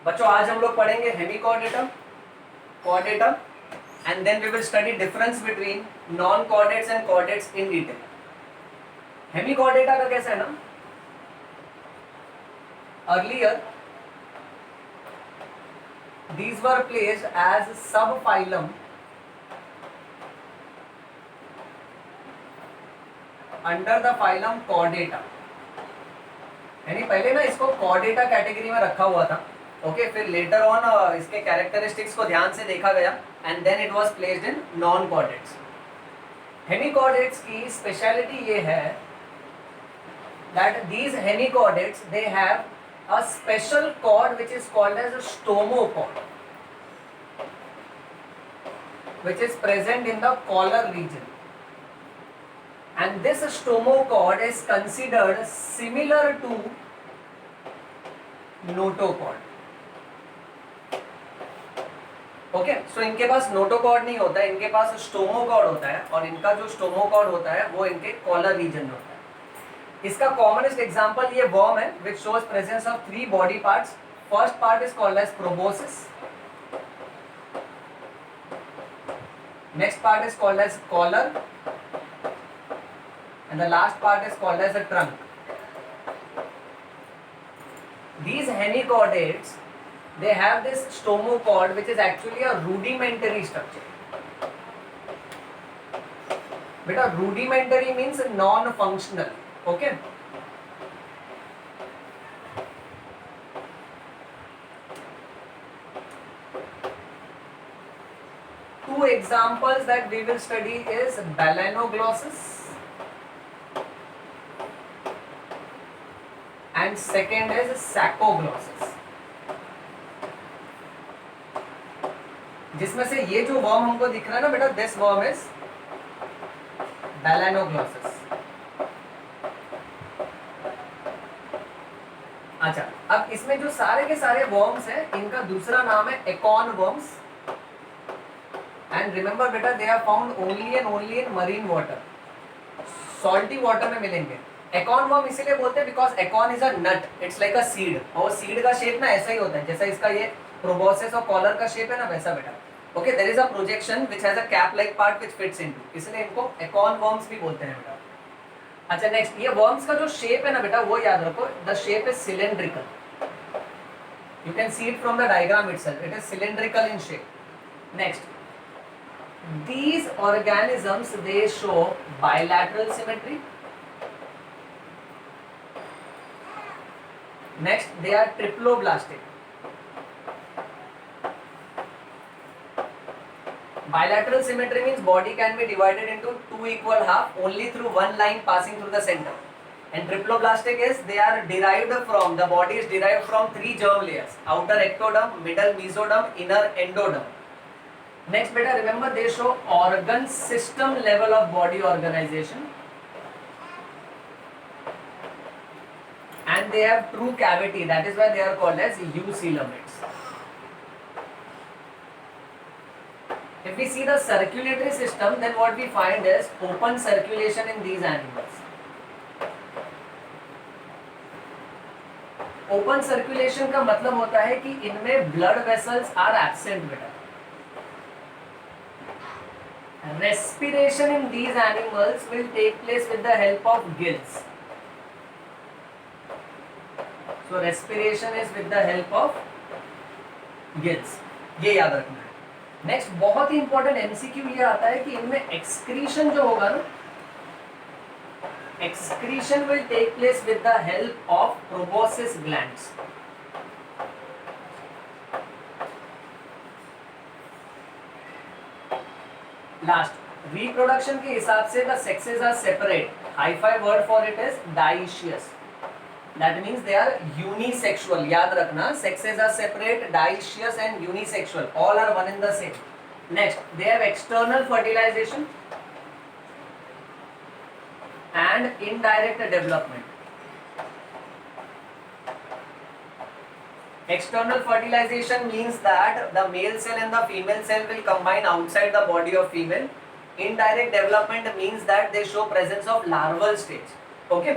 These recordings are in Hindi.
बच्चों आज हम लोग पढ़ेंगे hemichordatum, chordatum, and then we will study difference between non chordates and chordates in detail. Hemichordata का कैसा है ना, earlier these were placed as subphylum under the phylum Chordata, यानी पहले ना इसको कॉर्डेटा कैटेगरी में रखा हुआ था। ओके, फिर लेटर ऑन इसके कैरेक्टरिस्टिक्स को ध्यान से देखा गया and then it was placed in non chordates. Hemichordates की स्पेशलिटी ये है that these hemichordates they have a special cord which is called as a stomochord, which is present in the collar region, and this stomochord is considered similar to notochord. Okay, so इनके पास नोटोकॉर्ड नहीं होता है, इनके पास स्टोमोकॉर्ड होता है, और इनका जो स्टोमोकॉर्ड होता है वो इनके कॉलर रीजन में होता है। इसका कॉमनेस्ट एग्जांपल ये वर्म है which shows presence of three body parts. First part is called as proboscis. Next part is called as collar, and the last part is called as a trunk. These hemichordates, they have this stomochord which is actually a rudimentary structure. Beta, rudimentary means non-functional. Okay, two examples that we will study is balanoglossus and second is saccoglossus. जिसमें से ये जो वर्म हमको दिख रहा है ना बेटा, दिस वर्म इज balanoglossus. अच्छा, अब इसमें जो सारे के सारे वर्म्स हैं इनका दूसरा नाम है एकॉन वर्म्स, एंड रिमेंबर बेटा they are found only in marine water, salty water में मिलेंगे। एकॉन वर्म इसीलिए बोलते हैं because acorn is a nut, it's like a seed, और सीड का शेप ना ऐसा ही होता है जैसा इसका ये प्रोबोसिस और कॉलर का शेप है ना, वैसा बेटा। Okay, there is a projection which has a cap like part which fits into, इसलिए इनको एकॉन वर्म्स भी बोलते हैं बेटा। अच्छा, नेक्स्ट ये वर्म्स का जो शेप है ना बेटा वो याद रखो, the shape is cylindrical, you can see it from the diagram itself, it is cylindrical in shape. Next, these organisms they show bilateral symmetry. Next, they are triploblastic. Bilateral symmetry means body can be divided into two equal half only through one line passing through the center. And triploblastic is they are derived from, the body is derived from three germ layers: outer ectoderm, middle mesoderm, inner endoderm. Next beta, remember they show organ system level of body organization, and they have true cavity, that is why they are called as eucoelomates. If we see the circulatory system, then what we find is open circulation in these animals. Open circulation का मतलब होता है कि इनमें blood vessels are absent बेटा। Respiration in these animals will take place with the help of gills. So respiration is with the help of gills. ये याद रखना है। नेक्स्ट बहुत ही इंपॉर्टेंट एमसीक्यू ये आता है कि इनमें एक्सक्रीशन जो होगा ना, excretion will take place with the help of proboscis glands. Last, reproduction के हिसाब से the sexes are separate, hi-fi word for it is dioecious, that means they are unisexual. याद रखना, sexes are separate, dioecious and unisexual, all are one in the same. Next, they have external fertilization and indirect development. External fertilization means that the male cell and the female cell will combine outside the body of female. Indirect development means that they show presence of larval stage. Okay,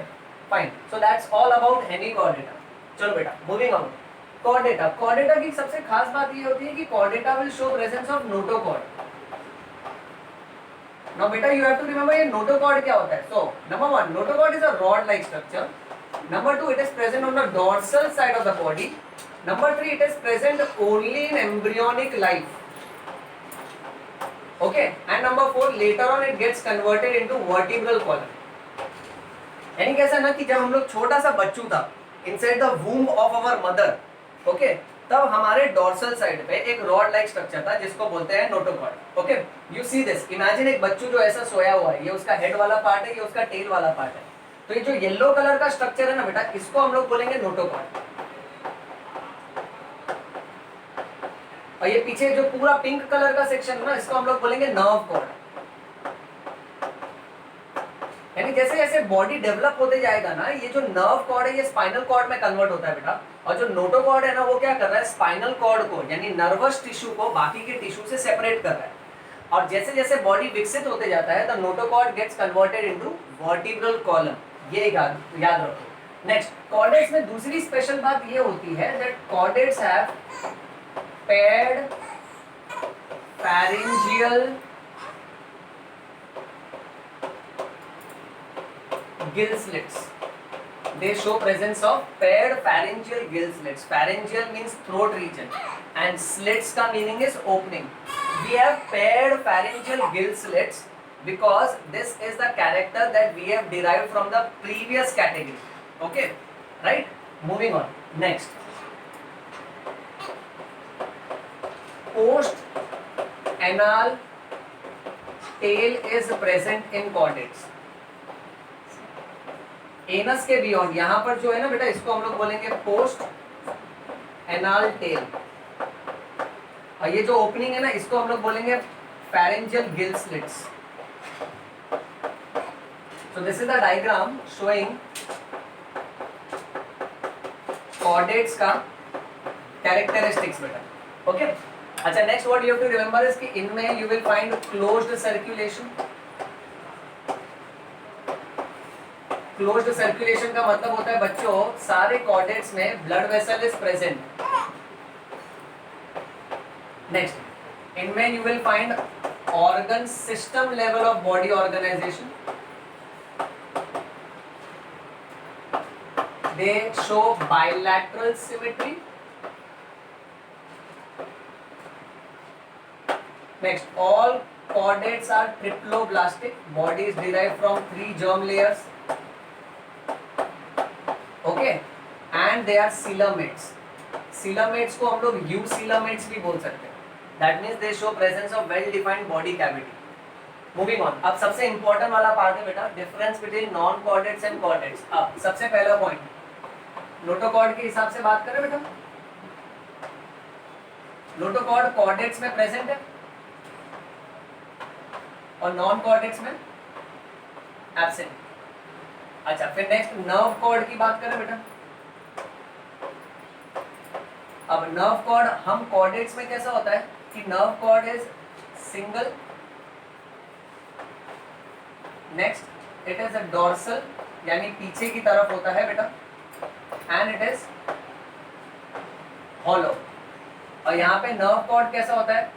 fine. So that's all about Hemichordata. चलो बेटा, moving on. कॉर्डेटा, कॉर्डेटा की सबसे खास बात ये होती है कि chordata will show presence of notochord. Now बेटा यू हैव टू रिमेंबर ये नोटोकॉर्ड क्या होता है। So number 1, notochord is a rod like structure. Number 2, it is present on the dorsal side of the body. Number 3, it is present only in embryonic life. Okay, and number 4, later on it gets converted into vertebral column. यानी कैसा ना कि जब हम लोग छोटा सा बच्चू था inside the womb of our mother, okay, तब हमारे डोर्सल साइड पे एक रॉड लाइक स्ट्रक्चर था जिसको बोलते हैं notochord. Okay, you see this, imagine एक बच्चू जो ऐसा सोया हुआ है, ये उसका हेड वाला पार्ट है, ये उसका टेल वाला पार्ट है। तो ये जो येलो कलर का स्ट्रक्चर है ना बेटा, इसको हम लोग बोलेंगे नोटोकॉर्ड। और ये पीछे जो पूरा पिंक कलर का सेक्शन है ना, इसको हम लोग बोलेंगे नर्व कॉर्ड। यानी जैसे जैसे बॉडी डेवलप होते जाएगा ना, ये जो नर्व कॉर्ड है ये स्पाइनल कॉर्ड में कन्वर्ट होता है बेटा, और जो नोटोकॉर्ड है ना वो क्या कर रहा है, स्पाइनल कॉर्ड को यानी नर्वस टिश्यू को बाकी के टिश्यू से सेपरेट कर रहा है। और जैसे जैसे बॉडी विकसित होते जाता है the notochord gets converted into vertebral column. ये याद रखो। नेक्स्ट, कॉर्डेट्स में दूसरी स्पेशल बात ये होती है that chordates have paired pharyngeal gill slits. They show presence of paired pharyngeal gill slits. Pharyngeal means throat region and slits का meaning is opening. We have paired pharyngeal gill slits because this is the character that we have derived from the previous category. Okay, right? Moving on. Next, post anal tail is present in chordates. Anus के बियॉन्ड यहाँ पर जो है ना बेटा, इसको हम लोग बोलेंगे पोस्ट एनाल टेल। और ये जो ओपनिंग है ना, इसको हम लोग बोलेंगे pharyngeal gill slits. So this is the diagram showing chordates का characteristics बेटा। ओके, अच्छा, next what you have to remember is कि इनमें you will find closed circulation. Closed circulation का मतलब होता है बच्चों, सारे कॉर्डेट्स में blood vessel is present. Next, इनमें you will find organ system level of body organization. They show bilateral symmetry. Next, all chordates are triploblastic. Body is derived from 3 germ layers. Okay, and they are coelomates. Coelomates को हम लोग eucoelomates भी बोल सकते हैं. That means they show presence of well-defined body cavity. Moving on. अब सबसे important वाला पार्ट है बेटा, difference between non-chordates and chordates. अब सबसे पहला point, नोटोकॉर्ड के हिसाब से बात करें बेटा, नोटोकॉर्ड chordates में present है और नॉन कॉर्डेट्स में एब्सेंट। अच्छा, फिर नेक्स्ट नर्व कॉर्ड की बात करें बेटा। अब नर्व कॉर्ड हम कॉर्डेट्स में कैसा होता है कि nerve cord is single. Next, it is a dorsal यानी पीछे की तरफ होता है बेटा, एंड इट इज हॉलो। और यहाँ पे नर्व कॉर्ड कैसा होता है,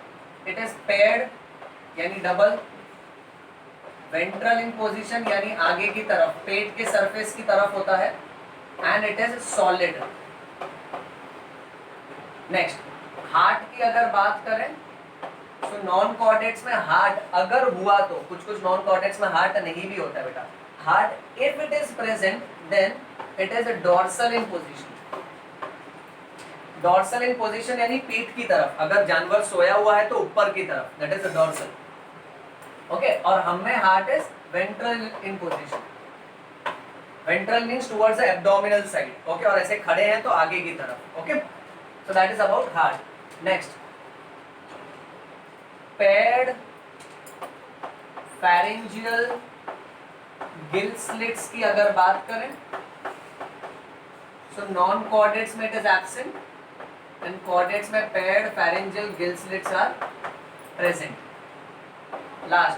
इट इज पेयर्ड यानी डबल, वेंट्रल इन पोजीशन यानी आगे की तरफ पेट के सरफेस की तरफ होता है, and it is solid. Next, heart की अगर बात करें तो नॉन कॉर्डेट्स में हार्ट अगर हुआ तो, कुछ कुछ नॉन कॉर्डेट्स में हार्ट नहीं भी होता है बेटा। Heart if it is present then it is dorsal in position. Dorsal in position यानी पीठ की तरफ, अगर जानवर सोया हुआ है तो ऊपर की तरफ, दैट इज डोर्सल। ओके, और हम में heart is ventral in position. Ventral means towards the abdominal side. Okay, और ऐसे खड़े हैं तो आगे की तरफ। Okay, so that is about heart. Next, paired pharyngeal gill slits की अगर बात करें so non chordates में it is absent and chordates में paired pharyngeal gill slits are present. Last,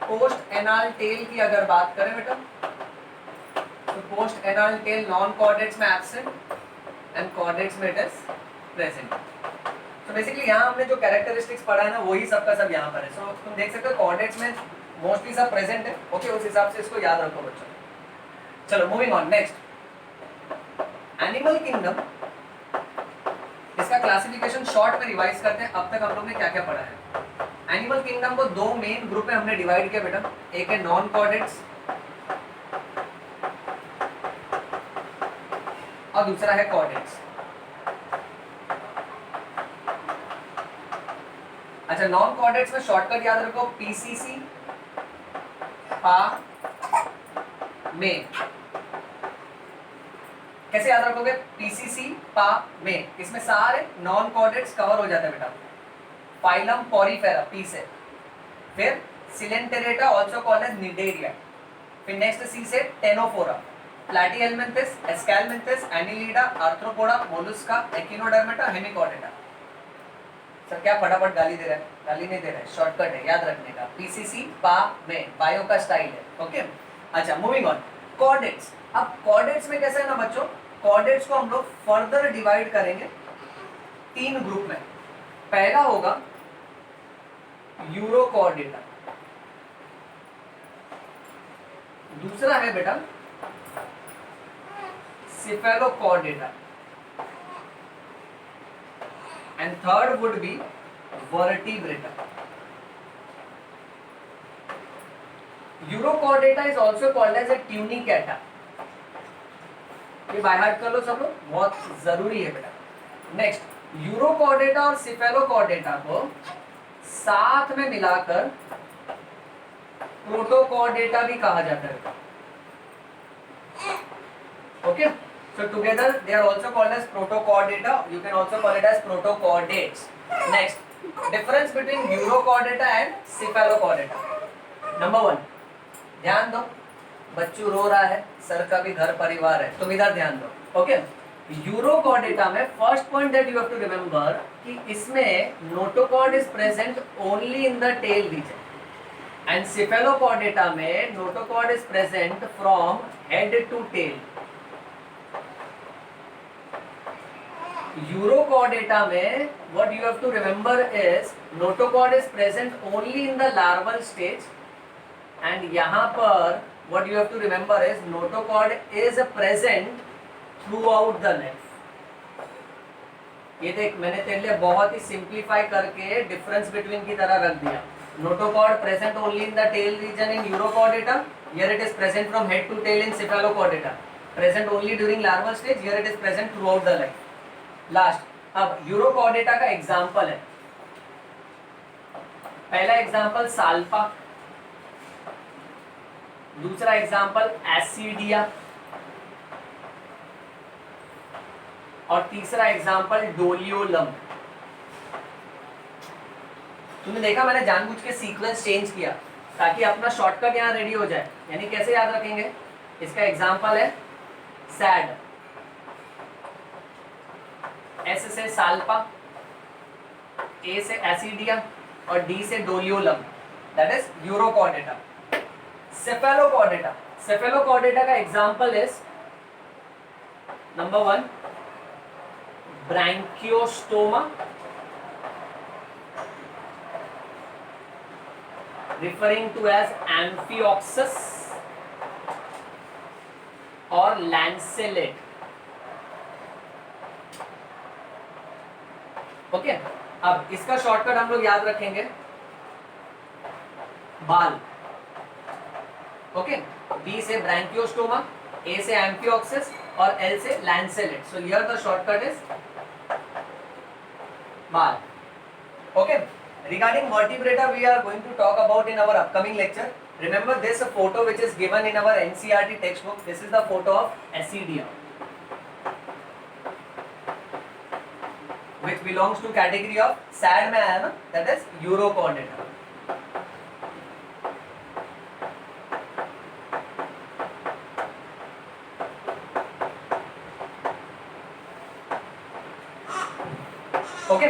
post anal tail की अगर बात करें बेटा तो post anal tail non chordates में एब्सेंट एंड कोऑर्डिनेट्स में इट इज प्रेजेंट। तो बेसिकली यहाँ हमने जो कैरेक्टरिस्टिक्स पढ़ा है ना वही सबका सब यहाँ पर है। सो तुम देख सकते हो कोऑर्डिनेट्स में मोस्टली सब प्रेजेंट है। ओके, उस हिसाब से इसको याद रखो बच्चों। चलो moving on, next animal kingdom. इसका क्लासिफिकेशन शॉर्ट में रिवाइज करते हैं। अब तक हम लोग ने क्या क्या पढ़ा है। एनिमल किंगडम को दो मेन ग्रुप में हमने डिवाइड किया बेटा। एक है नॉन कोऑर्डिनेट्स और दूसरा है कोऑर्डिनेट्स। अच्छा, नॉन कोऑर्डिनेट्स में शॉर्टकट याद रखो पीसीसी, पा, में। कैसे याद रखोगे? पीसीसी, पा, में। इसमें सारे नॉन कोऑर्डिनेट्स कवर हो जाते हैं बेटा। फाइलम पोरीफेरा, पी से। फिर Coelenterata also called as Cnidaria. फिर नेक्स्ट सी से Ctenophora, Platyhelminthes, Aschelminthes, Annelida, Arthropoda, Mollusca, Echinodermata, Hemichordata. Sir क्या फटाफट गाली दे रहा है? गाली नहीं दे रहा है, शॉर्टकट है याद रखने का। पीसीसी, पा, में, बायो का स्टाइल है। ओके, अच्छा मूविंग ऑन, कोऑर्डिनेट्स। अब कोऑर्डिनेट्स में कैसा है ना बच्चों, कोऑर्डिनेट्स को हम लोग फर्दर डिवाइड करेंगे तीन ग्रुप में। पहला होगा यूरो कोऑर्डिनेटा, दूसरा है बेटा cephalo कोऑर्डिनेटा, and third would be vertebrata. Urochordata is also called as a tunicata. ये बाय हार्ट कर लो सब लोग, बहुत जरूरी है बेटा। नेक्स्ट यूरोकॉर्डेटा और सिफेलोकॉर्डेटा को साथ में मिलाकर प्रोटोकॉर्डेटा भी कहा जाता है। Okay, so together they are also called as protochordata. You can also call it as protochordates. Next, difference between urochordata and cephalochordata. Number 1, ध्यान दो, बच्चू रो रहा है, सर का भी घर परिवार है, तुम इधर ध्यान दो। ओके, यूरोकॉर्डेटा में first point that you have to remember कि इसमें notochord is present only in the tail region and Cephalochordata में notochord is present from head to tail. Urochordata में what you have to remember is notochord is present only in the larval stage and यहाँ पर what you have to remember is notochord is present throughout the neck। ये देख, मैंने तेरे लिए बहुत ही सिंप्लीफाई करके डिफरेंस बिटवीन की तरह रख दिया। notochord present only in the tail region in Urochordata, here it is present from head to tail in Cephalochordata, present only during larval stage, here it is present throughout the life। Last, अब यूरोकॉर्डेटा का एग्जाम्पल है। पहला एग्जाम्पल साल्पा, दूसरा एग्जाम्पल एसिडिया और तीसरा एग्जाम्पल डोलियोलम। तुमने देखा मैंने जानबूझ के सीक्वेंस चेंज किया ताकि अपना शॉर्टकट यहाँ रेडी हो जाए। यानी कैसे याद रखेंगे? इसका एग्जाम्पल है सैड, एस से साल्पा, ए से एसिडिया और डी से Doliolum, that is Urochordata. Cephalochordata, Cephalochordata का example is number 1 Branchiostoma, referring to as Amphioxus और लैंसेलेट। ओके, अब इसका शॉर्टकट हम लोग याद रखेंगे बाल। ओके, बी से ब्रैंकियोस्टोमा, ए से एम्फिओक्सिस और एल से lancelet. So here the shortcut is बाल। Okay, regarding vertebrata we are going to talk about in our upcoming lecture. Remember this photo which is given in our NCERT textbook. This is the photo of Ascidia, which belongs to category of sad में आया ना, that is Urochordata। ओके,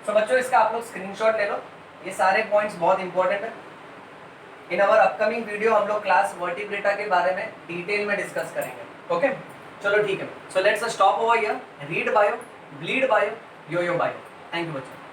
सो बच्चों इसका आप लोग स्क्रीनशॉट ले लो। ये सारे पॉइंट्स बहुत इंपॉर्टेंट है। इन आवर अपकमिंग वीडियो हम लोग क्लास वर्टिब्रेटा के बारे में डिटेल में डिस्कस करेंगे। ओके, चलो ठीक है, so let's stop over here. Read bio, bleed bio, yo yo bio. Thank you बच्चों.